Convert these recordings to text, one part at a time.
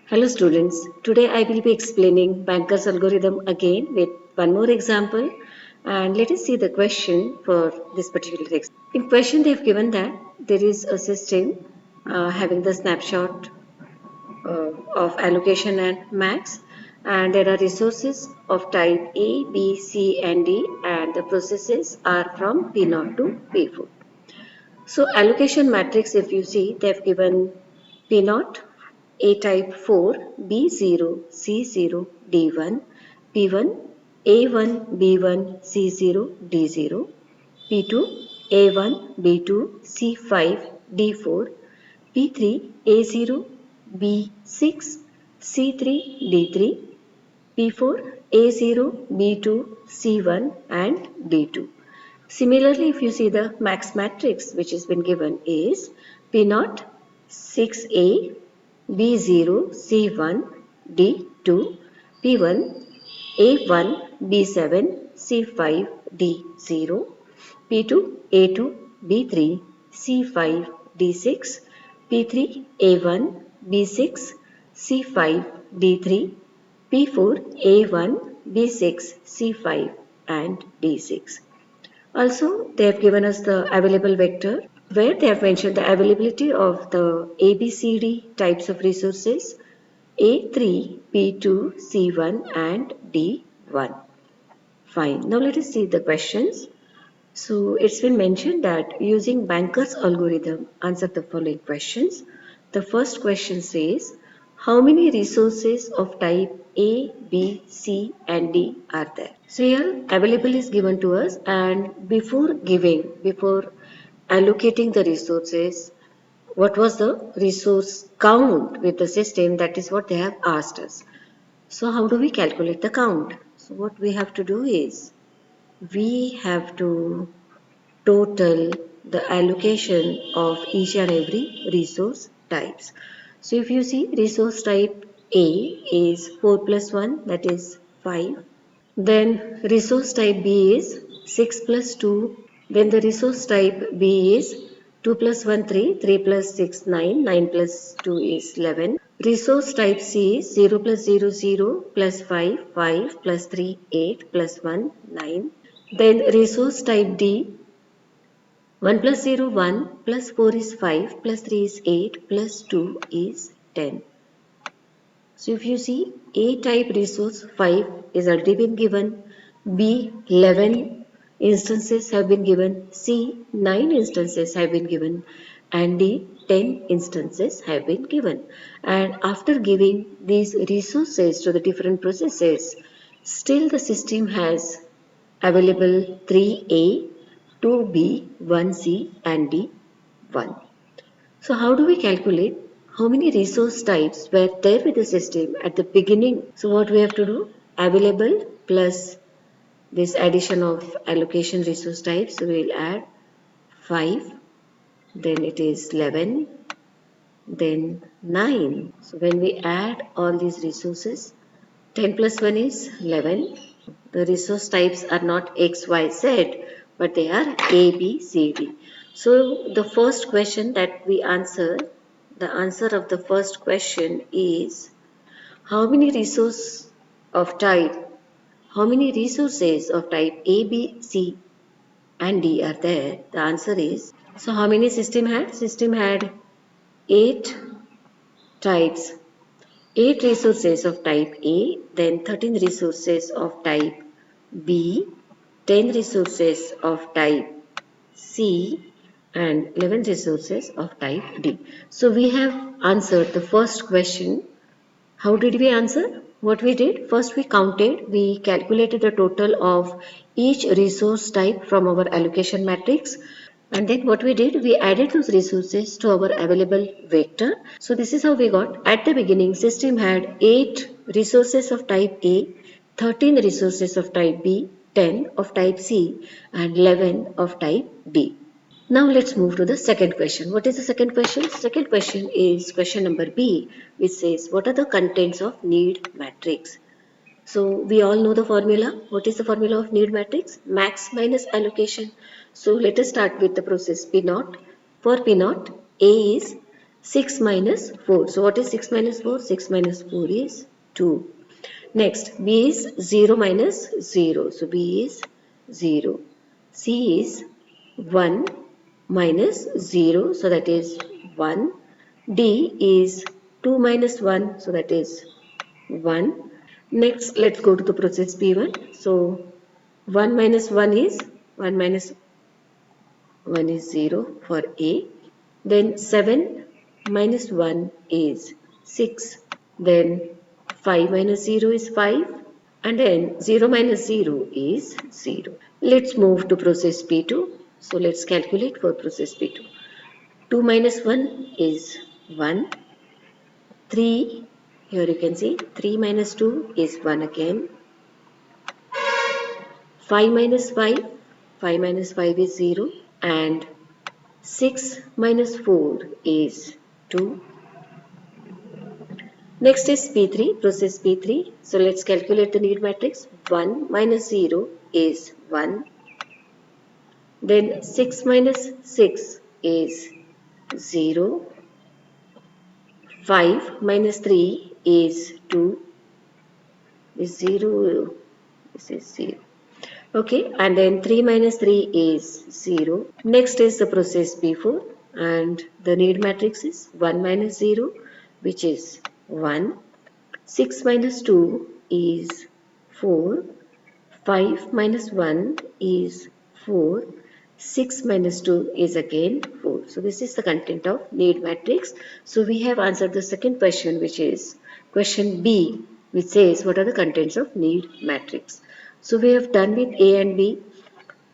Hello students, today I will be explaining Banker's algorithm again with one more example, and let us see the question for this particular example. In question they have given that there is a system having the snapshot of allocation and max, and there are resources of type A, B, C and D, and the processes are from P0 to P4. So allocation matrix, if you see, they have given P0, A type 4, B0, C0, D1, P1, A1, B1, C0, D0, P2, A1, B2, C5, D4, P3, A0, B6, C3, D3, P4, A0, B2, C1 and D2. Similarly, if you see the max matrix which has been given is P0, 6A, B0, C1, D2, P1, A1, B7, C5, D0, P2, A2, B3, C5, D6, P3, A1, B6, C5, D3, P4, A1, B6, C5 and D6. Also, they have given us the available vector where they have mentioned the availability of the ABCD types of resources A3, P2, C1 and D1. Fine. Now let us see the questions. So it's been mentioned that using Banker's algorithm, answer the following questions. The first question says, how many resources of type A, B, C and D are there? So here available is given to us, and before allocating the resources, what was the resource count with the system? That is what they have asked us. So how do we calculate the count? So what we have to do is, we have to total the allocation of each and every resource types. So if you see resource type A is 4 plus 1, that is 5. Then resource type B is 6 plus 2. Then the resource type B is 2 plus 1 3, 3 plus 6 9, 9 plus 2 is 11. Resource type C is 0 plus 0 0 plus 5, 5 plus 3 8 plus 1 9. Then resource type D, 1 plus 0 1 plus 4 is 5 plus 3 is 8 plus 2 is 10. So if you see A type resource 5 is already been given, B 11 instances have been given, C 9 instances have been given and D 10 instances have been given. And after giving these resources to the different processes, still the system has available 3A, 2B, 1C and D1. So how do we calculate how many resource types were there with the system at the beginning? So what we have to do? Available plus this addition of allocation resource types. So we will add 5, then it is 11, then 9. So when we add all these resources, 10 plus 1 is 11. The resource types are not X, Y, Z, but they are A, B, C, D. So the first question that we answer, the answer of the first question is, how many resources of type A, B, C and D are there? The answer is, so how many system had? System had 8 types, 8 resources of type A, then 13 resources of type B, 10 resources of type C and 11 resources of type D. So we have answered the first question. How did we answer? What we did? First we counted, we calculated the total of each resource type from our allocation matrix. And then what we did, we added those resources to our available vector. So this is how we got, at the beginning system had 8 resources of type A, 13 resources of type B, 10 of type C and 11 of type D. Now let's move to the second question. What is the second question? Second question is question number B, which says, what are the contents of need matrix? So we all know the formula. What is the formula of need matrix? Max minus allocation. So let us start with the process P0. For P0, A is 6 minus 4. So what is 6 minus 4? 6 minus 4 is 2. Next, B is 0 minus 0. So B is 0. C is 1 minus 0. So that is 1. D is 2 minus 1. So that is 1. Next, let's go to the process P1. So 1 minus 1 is 1 minus 1 is 0 for A. Then 7 minus 1 is 6. Then 5 minus 0 is 5. And then 0 minus 0 is 0. Let's move to process P2. So let's calculate for process P2. 2 minus 1 is 1. 3, here you can see 3 minus 2 is 1 again. 5 minus 5, 5 minus 5 is 0. And 6 minus 4 is 2. Next is P3, process P3. So let's calculate the need matrix. 1 minus 0 is 1. Then 6 minus 6 is 0. 5 minus 3 is 2. Is 0. This is 0. Okay, and then 3 minus 3 is 0. Next is the process P4, and the need matrix is 1 minus 0, which is 1. 6 minus 2 is 4. 5 minus 1 is 4. 6 minus 2 is again 4. So this is the content of need matrix. So we have answered the second question, which is question B, which says what are the contents of need matrix. So we have done with A and B.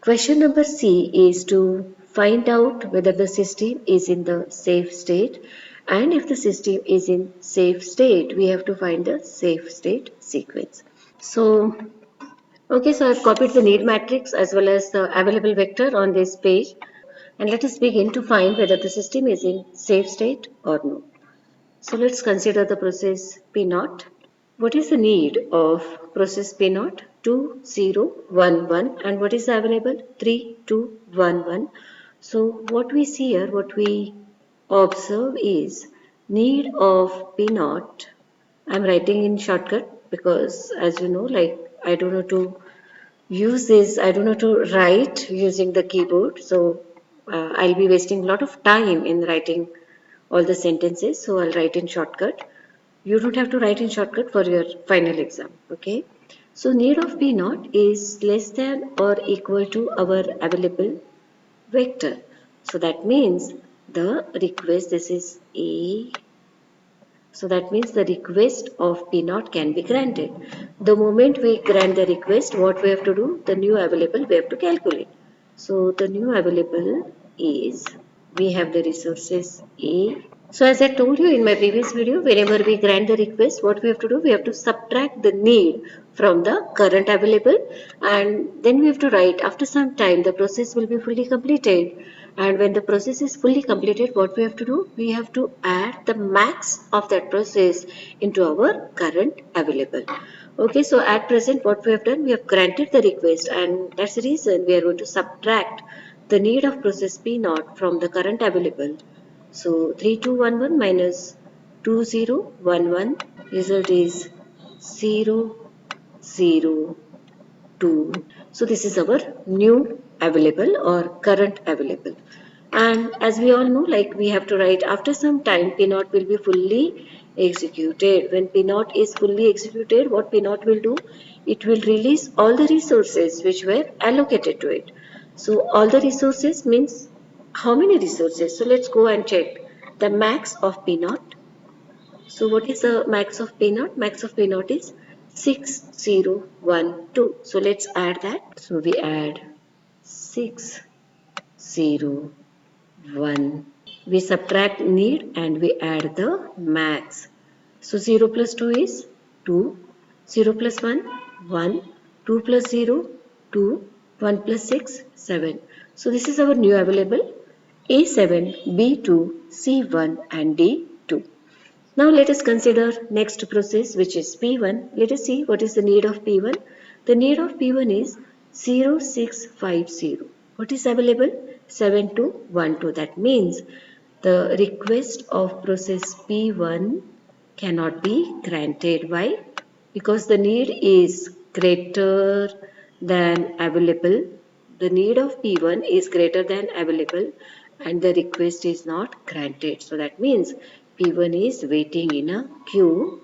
Question number C is to find out whether the system is in the safe state, and if the system is in safe state, we have to find the safe state sequence. So I've copied the need matrix as well as the available vector on this page, and let us begin to find whether the system is in safe state or no. So let's consider the process P naught. What is the need of process P naught? 2, 0, 1, 1, and what is available? 3, 2, 1, 1. So what we see here, what we observe is need of P naught. I'm writing in shortcut because, as you know, like I don't know to use this, I don't know to write using the keyboard. So I'll be wasting a lot of time in writing all the sentences. So I'll write in shortcut. You don't have to write in shortcut for your final exam. Okay. So need of P naught is less than or equal to our available vector. So that means the request, this is A. So that means the request of P naught can be granted. The moment we grant the request, what we have to do? The new available we have to calculate. So the new available is, we have the resources A. So as I told you in my previous video, whenever we grant the request, what we have to do? We have to subtract the need from the current available, and then we have to write after some time the process will be fully completed. And when the process is fully completed, what we have to do? We have to add the max of that process into our current available. Okay, so at present what we have done, we have granted the request, and that's the reason we are going to subtract the need of process P naught from the current available. So 3211 minus 2011, result is 0, 0, 2. So this is our new available or current available. And as we all know, like we have to write after some time P naught will be fully executed. When P naught is fully executed, what P naught will do? It will release all the resources which were allocated to it. So all the resources means how many resources? So let's go and check the max of P naught. So what is the max of P naught? Max of P naught is 6012. So let's add that. So we add 601. We subtract need and we add the max. So 0 plus 2 is 2. 0 plus 1, 1. 2 plus 0, 2. 1 plus 6, 7. So this is our new available A7, B2, C1 and D2. Now let us consider next process, which is P1. Let us see what is the need of P1. The need of P1 is 0650. What is available? 7212. That means The request of process P1 cannot be granted. Why? Because the need is greater than available. The need of P1 is greater than available and the request is not granted. So that means P1 is waiting in a queue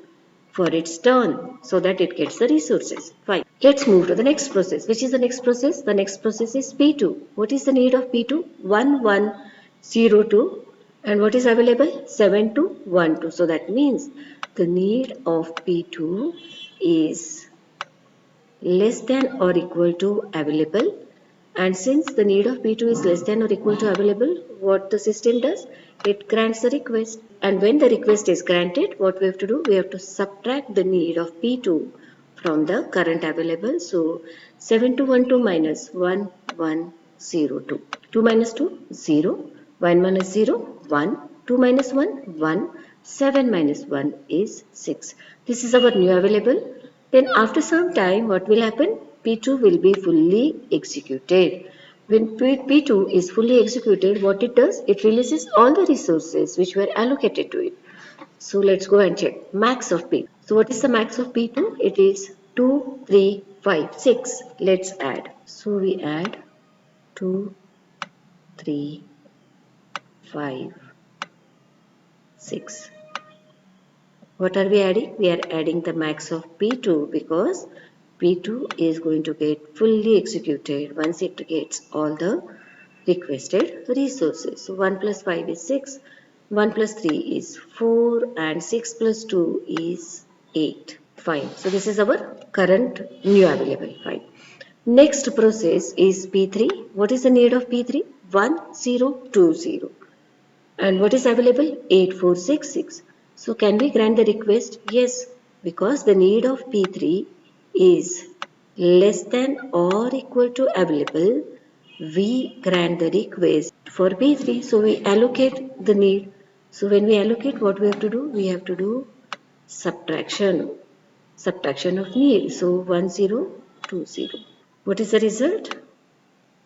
for its turn so that it gets the resources. Fine. Let's move to the next process. Which is the next process? The next process is P2. What is the need of P2? 1102. And what is available? 7212. So that means the need of P2 is less than or equal to available. And since the need of P2 is less than or equal to available, what the system does? It grants the request. And when the request is granted, what we have to do? We have to subtract the need of P2 from the current available. So 7212 minus 1102. 2 minus 2, 0. 1 minus 0, 1. 2 minus 1, 1. 7 minus 1 is 6. This is our new available. Then after some time, what will happen? P2 will be fully executed. When P2 is fully executed, what it does? It releases all the resources which were allocated to it. So let's go and check. Max of P. So what is the max of P2? It is 2, 3, 5, 6. Let's add. So we add 2, 3, 5, 6. What are we adding? We are adding the max of P2 because P2 is going to get fully executed once it gets all the requested resources. So 1 plus 5 is 6, 1 plus 3 is 4 and 6 plus 2 is 8. Fine. So this is our current new available. Fine. Next process is P3. What is the need of P3? 1020. And what is available? 8466. So can we grant the request? Yes, because the need of P3 is less than or equal to available. We grant the request for P3. So we allocate the need. So when we allocate, what we have to do? We have to do subtraction. Subtraction of need. So 1020. What is the result?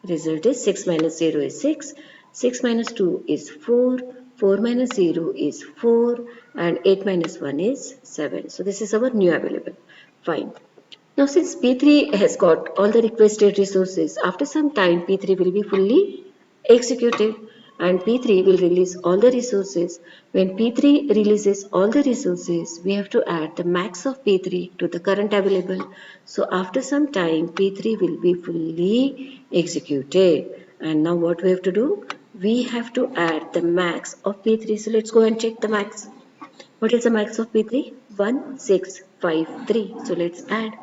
Result is 6 minus 0 is 6, 6 minus 2 is 4, 4 minus 0 is 4 and 8 minus 1 is 7. So this is our new available. Fine. Now since P3 has got all the requested resources, after some time P3 will be fully executed and P3 will release all the resources. When P3 releases all the resources, we have to add the max of P3 to the current available. So after some time, P3 will be fully executed. And now what we have to do? We have to add the max of P3. So let's go and check the max. What is the max of P3? 1653. So let's add.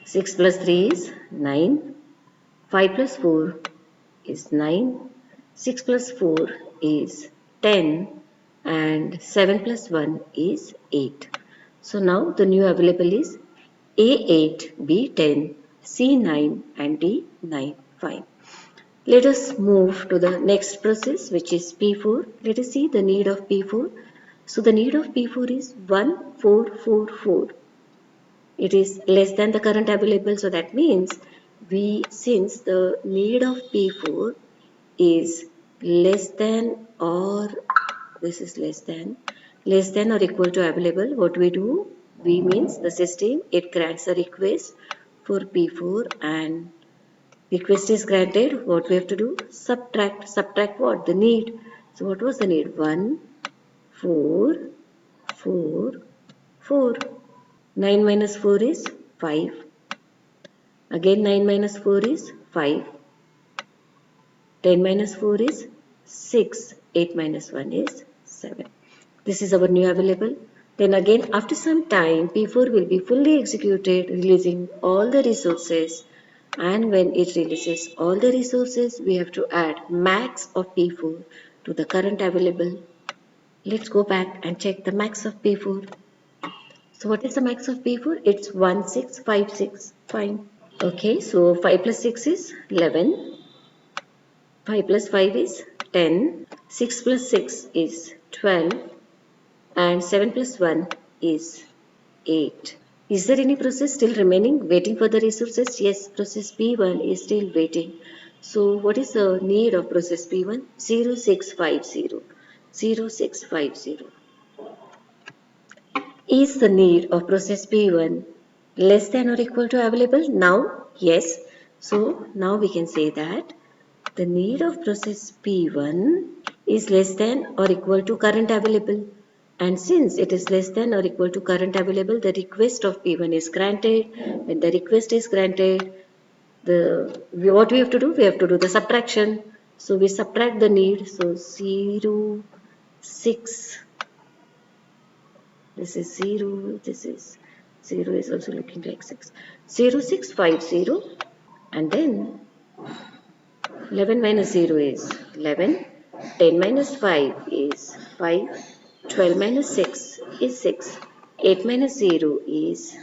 6 plus 3 is 9. 5 plus 4 is 9. 6 plus 4 is 10 and 7 plus 1 is 8. So now the new available is A8, B10, C9 and D9. Fine. Let us move to the next process which is P4. Let us see the need of P4. So the need of P4 is 1444. It is less than the current available. So that means since the need of P4 is less than or this is less than or equal to available, what we do? We means the system, it grants a request for P4 and request is granted. What we have to do? Subtract what? The need. So what was the need? 1, 4, 4, 4. 9 minus 4 is 5. Again 9 minus 4 is 5. 10 minus 4 is 6. 8 minus 1 is 7. This is our new available. Then again after some time P4 will be fully executed, releasing all the resources, and when it releases all the resources we have to add max of P4 to the current available. Let's go back and check the max of P4. So what is the max of P4? It's 1656. Fine. Okay, so 5 plus 6 is 11. 5 plus 5 is 10. 6 plus 6 is 12. And 7 plus 1 is 8. Is there any process still remaining waiting for the resources? Yes, process P1 is still waiting. So what is the need of process P1? 0650. 0650. Is the need of process P1 less than or equal to available? Now, yes. So, now we can say that the need of process P1 is less than or equal to current available. And since it is less than or equal to current available, the request of P1 is granted. When the request is granted, what we have to do? We have to do the subtraction. So we subtract the need. So 0, 6. This is 0. This is 0 is also looking like 6. 0650. And then 11 minus 0 is 11. 10 minus 5 is 5. 12 minus 6 is 6. 8 minus 0 is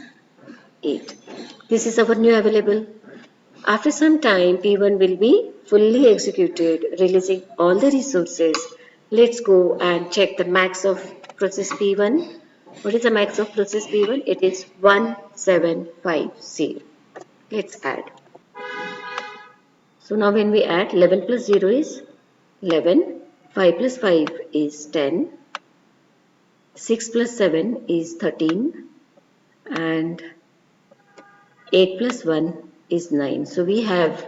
8. This is our new available. After some time, P1 will be fully executed, releasing all the resources. Let's go and check the max of process P1. What is the max of process P1? It is 1750. Let's add. So now when we add, 11 plus 0 is 11, 5 plus 5 is 10, 6 plus 7 is 13, and 8 plus 1 is 9. So we have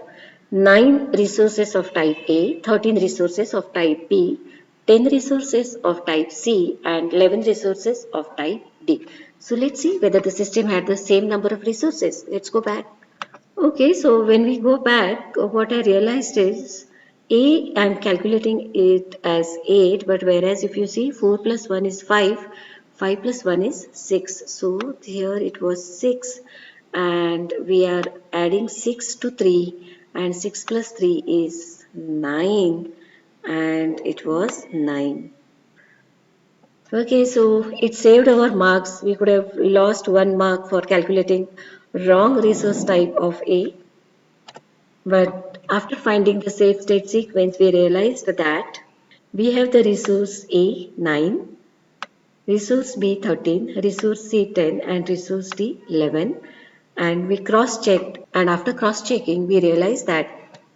9 resources of type A, 13 resources of type B, 10 resources of type C, and 11 resources of type D. So let's see whether the system had the same number of resources. Let's go back. Okay, so when we go back, what I realized is A, I'm calculating it as 8, but whereas if you see 4 plus 1 is 5, 5 plus 1 is 6. So here it was 6 and we are adding 6 to 3 and 6 plus 3 is 9 and it was 9. Okay, so it saved our marks. We could have lost 1 mark for calculating wrong resource type of A. But after finding the safe state sequence, we realized that we have the resource A 9, resource B 13, resource C 10 and resource D 11. And we cross-checked, and after cross-checking we realized that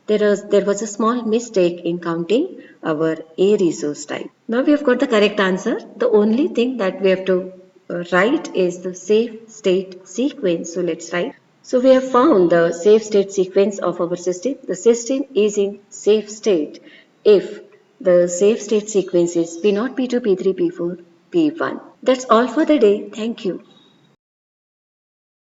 there was a small mistake in counting our A resource type. Now we have got the correct answer. The only thing that we have to write is the safe state sequence. So let's write. So we have found the safe state sequence of our system. The system is in safe state if the safe state sequence is P0, P2, P3, P4, P1. That's all for the day. Thank you.